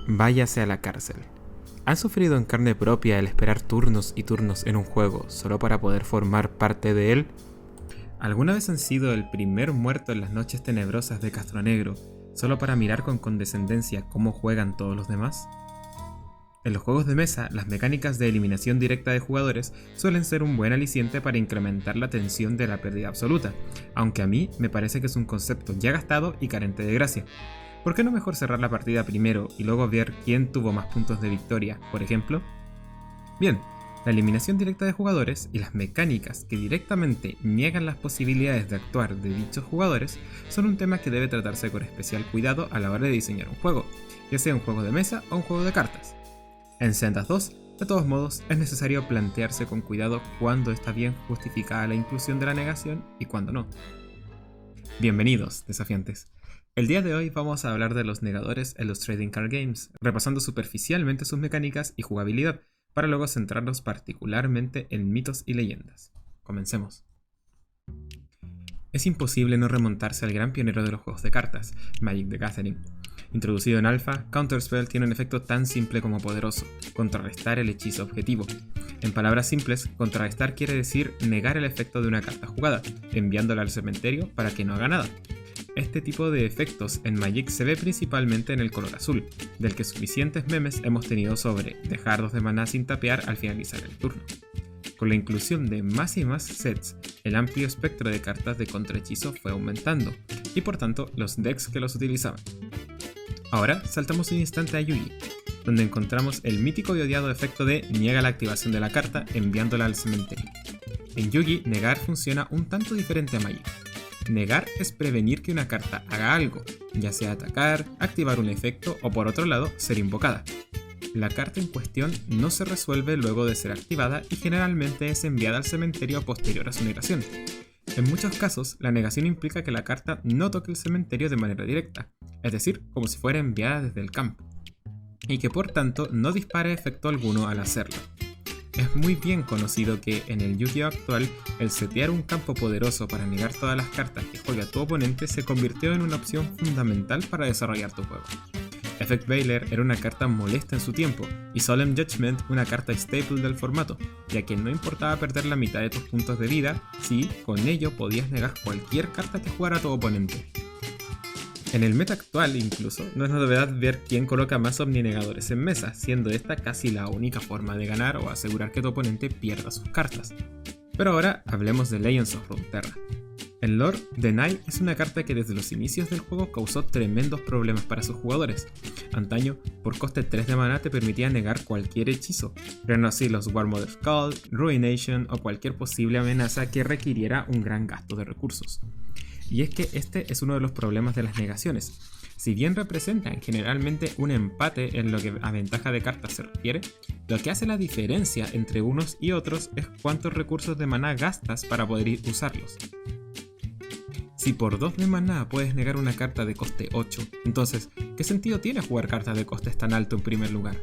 Váyase a la cárcel. ¿Han sufrido en carne propia el esperar turnos y turnos en un juego solo para poder formar parte de él? ¿Alguna vez han sido el primer muerto en las noches tenebrosas de Castronegro solo para mirar con condescendencia cómo juegan todos los demás? En los juegos de mesa, las mecánicas de eliminación directa de jugadores suelen ser un buen aliciente para incrementar la tensión de la pérdida absoluta, aunque a mí me parece que es un concepto ya gastado y carente de gracia. ¿Por qué no mejor cerrar la partida primero y luego ver quién tuvo más puntos de victoria, por ejemplo? Bien, la eliminación directa de jugadores y las mecánicas que directamente niegan las posibilidades de actuar de dichos jugadores son un tema que debe tratarse con especial cuidado a la hora de diseñar un juego, ya sea un juego de mesa o un juego de cartas. En Sendas 2, de todos modos, es necesario plantearse con cuidado cuándo está bien justificada la inclusión de la negación y cuándo no. Bienvenidos, desafiantes. El día de hoy vamos a hablar de los negadores en los Trading Card Games, repasando superficialmente sus mecánicas y jugabilidad, para luego centrarnos particularmente en mitos y leyendas. Comencemos. Es imposible no remontarse al gran pionero de los juegos de cartas, Magic the Gathering. Introducido en Alpha, Counterspell tiene un efecto tan simple como poderoso: contrarrestar el hechizo objetivo. En palabras simples, contrarrestar quiere decir negar el efecto de una carta jugada, enviándola al cementerio para que no haga nada. Este tipo de efectos en Magic se ve principalmente en el color azul, del que suficientes memes hemos tenido sobre dejar 2 de maná sin tapear al finalizar el turno. Con la inclusión de más y más sets, el amplio espectro de cartas de contrahechizo fue aumentando, y por tanto los decks que los utilizaban. Ahora saltamos un instante a Yugi, donde encontramos el mítico y odiado efecto de niega la activación de la carta enviándola al cementerio. En Yugi, negar funciona un tanto diferente a Magic. Negar es prevenir que una carta haga algo, ya sea atacar, activar un efecto o por otro lado, ser invocada. La carta en cuestión no se resuelve luego de ser activada y generalmente es enviada al cementerio posterior a su negación. En muchos casos, la negación implica que la carta no toque el cementerio de manera directa, es decir, como si fuera enviada desde el campo, y que por tanto no dispare efecto alguno al hacerlo. Es muy bien conocido que en el Yu-Gi-Oh actual, el setear un campo poderoso para negar todas las cartas que juega tu oponente se convirtió en una opción fundamental para desarrollar tu juego. Effect Veiler era una carta molesta en su tiempo, y Solemn Judgment una carta staple del formato, ya que no importaba perder la mitad de tus puntos de vida si, con ello, podías negar cualquier carta que jugara tu oponente. En el meta actual, incluso, no es novedad ver quién coloca más omninegadores en mesa, siendo esta casi la única forma de ganar o asegurar que tu oponente pierda sus cartas. Pero ahora hablemos de Legends of Runeterra. En lore, Deny es una carta que desde los inicios del juego causó tremendos problemas para sus jugadores. Antaño, por coste 3 de maná te permitía negar cualquier hechizo, creando así los Warmother's Call, Ruination o cualquier posible amenaza que requiriera un gran gasto de recursos. Y es que este es uno de los problemas de las negaciones. Si bien representan generalmente un empate en lo que a ventaja de cartas se refiere, lo que hace la diferencia entre unos y otros es cuántos recursos de maná gastas para poder usarlos. Si por 2 de maná puedes negar una carta de coste 8, entonces, ¿qué sentido tiene jugar cartas de coste tan alto en primer lugar?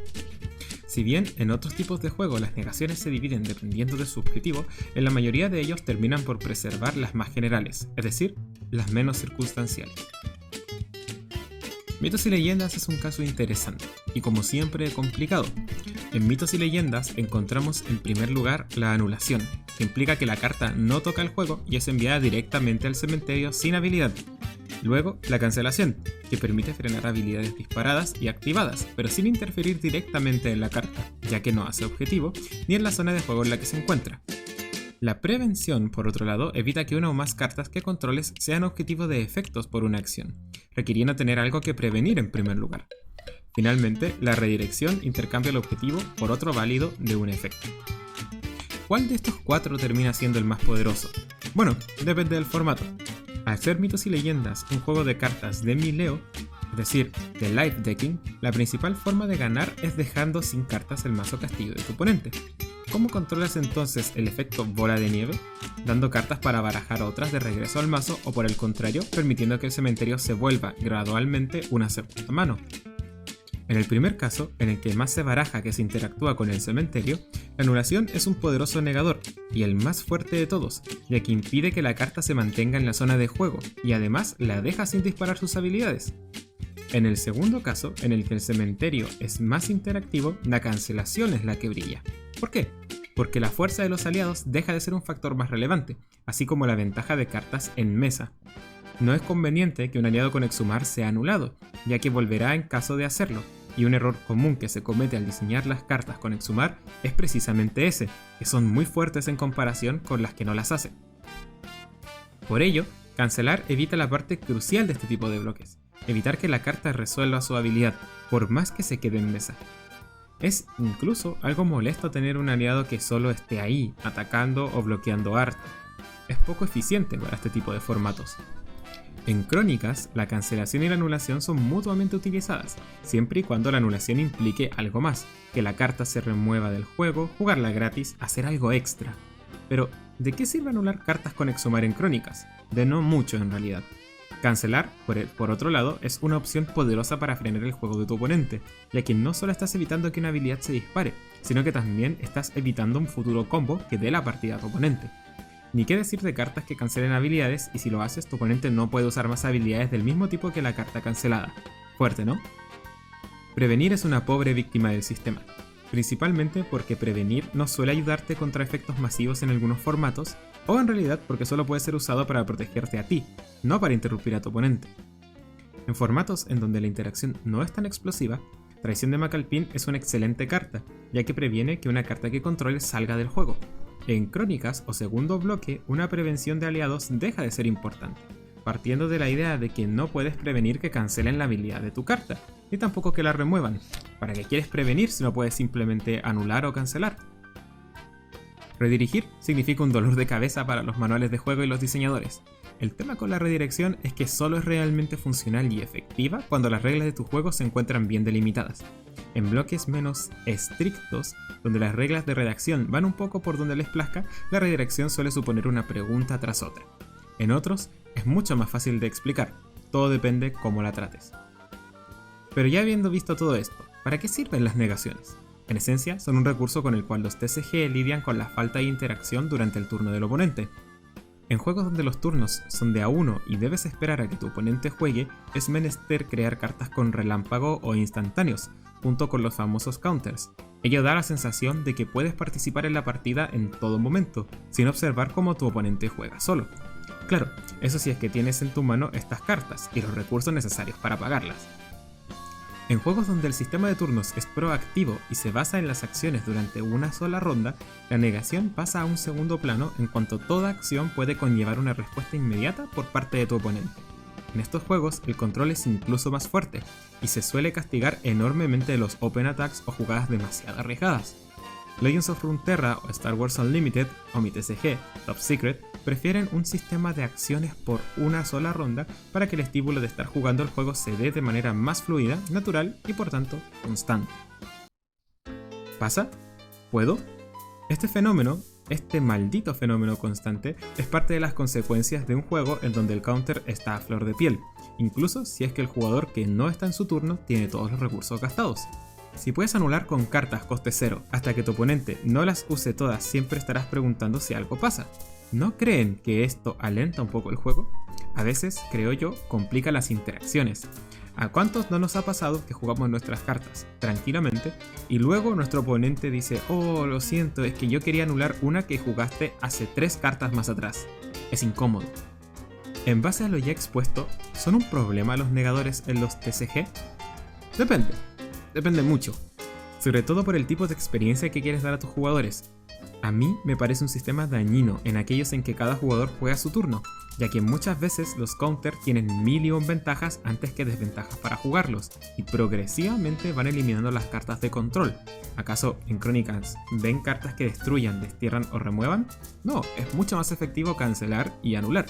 Si bien en otros tipos de juego las negaciones se dividen dependiendo de su objetivo, en la mayoría de ellos terminan por preservar las más generales, es decir, las menos circunstanciales. Mitos y leyendas es un caso interesante, y como siempre complicado. En mitos y leyendas encontramos en primer lugar la anulación, que implica que la carta no toca el juego y es enviada directamente al cementerio sin habilidad. Luego, la cancelación, que permite frenar habilidades disparadas y activadas, pero sin interferir directamente en la carta, ya que no hace objetivo, ni en la zona de juego en la que se encuentra. La prevención, por otro lado, evita que una o más cartas que controles sean objetivo de efectos por una acción, requiriendo tener algo que prevenir en primer lugar. Finalmente, la redirección intercambia el objetivo por otro válido de un efecto. ¿Cuál de estos 4 termina siendo el más poderoso? Bueno, depende del formato. Al ser mitos y leyendas un juego de cartas de mileo, es decir, de life decking, la principal forma de ganar es dejando sin cartas el mazo castillo de tu oponente. ¿Cómo controlas entonces el efecto bola de nieve? Dando cartas para barajar otras de regreso al mazo o por el contrario, permitiendo que el cementerio se vuelva gradualmente una segunda mano. En el primer caso, en el que más se baraja que se interactúa con el cementerio, la anulación es un poderoso negador, y el más fuerte de todos, ya que impide que la carta se mantenga en la zona de juego, y además la deja sin disparar sus habilidades. En el segundo caso, en el que el cementerio es más interactivo, la cancelación es la que brilla. ¿Por qué? Porque la fuerza de los aliados deja de ser un factor más relevante, así como la ventaja de cartas en mesa. No es conveniente que un aliado con Exhumar sea anulado, ya que volverá en caso de hacerlo, y un error común que se comete al diseñar las cartas con Exhumar es precisamente ese, que son muy fuertes en comparación con las que no las hacen. Por ello, cancelar evita la parte crucial de este tipo de bloques, evitar que la carta resuelva su habilidad, por más que se quede en mesa. Es incluso algo molesto tener un aliado que solo esté ahí, atacando o bloqueando arte. Es poco eficiente para este tipo de formatos. En Crónicas, la cancelación y la anulación son mutuamente utilizadas, siempre y cuando la anulación implique algo más, que la carta se remueva del juego, jugarla gratis, hacer algo extra. Pero, ¿de qué sirve anular cartas con Exhumar en Crónicas? De no mucho en realidad. Cancelar, por otro lado, es una opción poderosa para frenar el juego de tu oponente, ya que no solo estás evitando que una habilidad se dispare, sino que también estás evitando un futuro combo que dé la partida a tu oponente. Ni qué decir de cartas que cancelen habilidades, y si lo haces, tu oponente no puede usar más habilidades del mismo tipo que la carta cancelada. Fuerte, ¿no? Prevenir es una pobre víctima del sistema, principalmente porque prevenir no suele ayudarte contra efectos masivos en algunos formatos, o en realidad porque solo puede ser usado para protegerte a ti, no para interrumpir a tu oponente. En formatos en donde la interacción no es tan explosiva, Traición de Macalpín es una excelente carta, ya que previene que una carta que controles salga del juego. En Crónicas o segundo bloque, una prevención de aliados deja de ser importante, partiendo de la idea de que no puedes prevenir que cancelen la habilidad de tu carta, ni tampoco que la remuevan. ¿Para qué quieres prevenir si no puedes simplemente anular o cancelar? Redirigir significa un dolor de cabeza para los manuales de juego y los diseñadores. El tema con la redirección es que solo es realmente funcional y efectiva cuando las reglas de tu juego se encuentran bien delimitadas. En bloques menos estrictos, donde las reglas de redacción van un poco por donde les plazca, la redirección suele suponer una pregunta tras otra. En otros, es mucho más fácil de explicar, todo depende cómo la trates. Pero ya habiendo visto todo esto, ¿para qué sirven las negaciones? En esencia, son un recurso con el cual los TCG lidian con la falta de interacción durante el turno del oponente. En juegos donde los turnos son de a uno y debes esperar a que tu oponente juegue, es menester crear cartas con relámpago o instantáneos, junto con los famosos counters. Ello da la sensación de que puedes participar en la partida en todo momento, sin observar cómo tu oponente juega solo. Claro, eso sí es que tienes en tu mano estas cartas y los recursos necesarios para pagarlas. En juegos donde el sistema de turnos es proactivo y se basa en las acciones durante una sola ronda, la negación pasa a un segundo plano en cuanto toda acción puede conllevar una respuesta inmediata por parte de tu oponente. En estos juegos el control es incluso más fuerte, y se suele castigar enormemente los open attacks o jugadas demasiado arriesgadas. Legends of Runeterra o Star Wars Unlimited, o mi TCG, Top Secret, prefieren un sistema de acciones por una sola ronda para que el estímulo de estar jugando el juego se dé de manera más fluida, natural y por tanto constante. ¿Pasa? ¿Puedo? Este maldito fenómeno constante, es parte de las consecuencias de un juego en donde el counter está a flor de piel, incluso si es que el jugador que no está en su turno tiene todos los recursos gastados. Si puedes anular con cartas coste cero hasta que tu oponente no las use todas, siempre estarás preguntando si algo pasa. ¿No creen que esto alenta un poco el juego? A veces, creo yo, complica las interacciones. ¿A cuántos no nos ha pasado que jugamos nuestras cartas tranquilamente y luego nuestro oponente dice: oh, lo siento, es que yo quería anular una que jugaste hace 3 cartas más atrás? Es incómodo. En base a lo ya expuesto, ¿son un problema los negadores en los TCG? Depende mucho, sobre todo por el tipo de experiencia que quieres dar a tus jugadores. A mí me parece un sistema dañino en aquellos en que cada jugador juega su turno, ya que muchas veces los counters tienen 1000 y un ventajas antes que desventajas para jugarlos, y progresivamente van eliminando las cartas de control. ¿Acaso en Crónicas ven cartas que destruyan, destierran o remuevan? No, es mucho más efectivo cancelar y anular.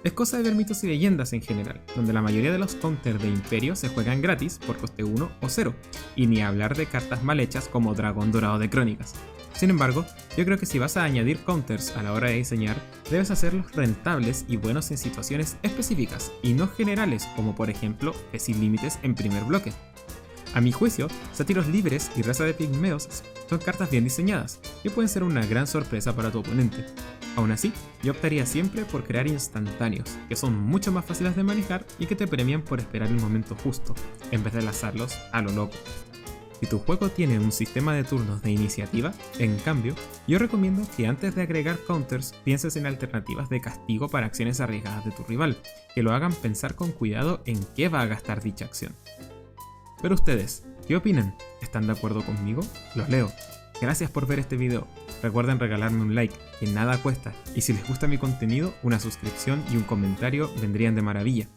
Es cosa de ver mitos y leyendas en general, donde la mayoría de los counters de Imperio se juegan gratis por coste 1 o 0, y ni hablar de cartas mal hechas como Dragón Dorado de Crónicas. Sin embargo, yo creo que si vas a añadir counters a la hora de diseñar, debes hacerlos rentables y buenos en situaciones específicas, y no generales como por ejemplo que sin límites en primer bloque. A mi juicio, Sátiros Libres y Raza de Pigmeos son cartas bien diseñadas, que pueden ser una gran sorpresa para tu oponente. Aún así, yo optaría siempre por crear instantáneos, que son mucho más fáciles de manejar y que te premian por esperar el momento justo, en vez de lanzarlos a lo loco. Si tu juego tiene un sistema de turnos de iniciativa, en cambio, yo recomiendo que antes de agregar counters pienses en alternativas de castigo para acciones arriesgadas de tu rival, que lo hagan pensar con cuidado en qué va a gastar dicha acción. Pero ustedes, ¿qué opinan? ¿Están de acuerdo conmigo? Los leo. Gracias por ver este video. Recuerden regalarme un like, que nada cuesta, y si les gusta mi contenido, una suscripción y un comentario vendrían de maravilla.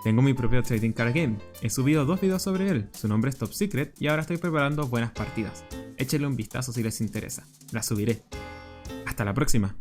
Tengo mi propio trading card game, he subido 2 videos sobre él, su nombre es Top Secret y ahora estoy preparando buenas partidas. Échenle un vistazo si les interesa, las subiré. Hasta la próxima.